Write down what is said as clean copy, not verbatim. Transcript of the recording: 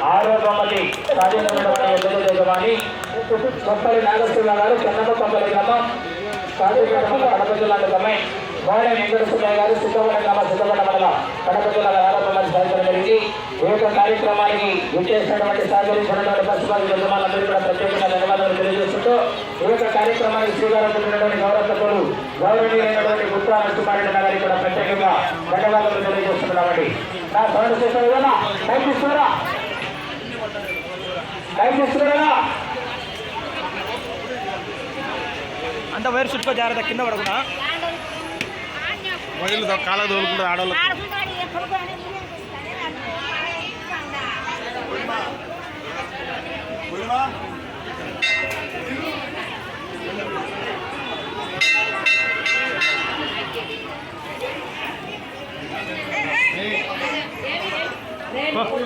6వ బహుమతి సాధించినటువంటి యజమాని కొప్పలి నాగేశ్వర గారు చెన్నమ్మ కొప్పలి గ్రామం సాధించిన కడప జిల్లా గమై మోహన వెంకటసుబ్బయ్య గారు సిద్ధవడ గ్రామ సిద్ధవడ మండలం కడప జిల్లా 6వ బహుమతి సాధించడం జరిగింది. ఈ యొక్క కార్యక్రమానికి విచ్చేసినటువంటి సహకరించినటువంటి పశుపతి యజమానులందరూ కూడా ప్రత్యేకంగా ధన్యవాదాలు తెలియజేస్తుంటూ ఈ యొక్క కార్యక్రమానికి శ్రీకారం చుట్టినటువంటి గౌరవసభ్యులు గౌరవనీయులైనటువంటి గుప్తా నరసింహారెడ్డి గారికి కూడా ప్రత్యేకంగా ధన్యవాదాలు తెలియజేస్తున్నామండి. నా సౌండ్ చేసిన విధానం టైం తీసుకురా అంత వైర్ చుట్టుకో జాగ్రత్త కింద పడకుండా వైర్లు కాళ్ళ తోలుకుంటుంది ఆడవాళ్ళు. మొత్తం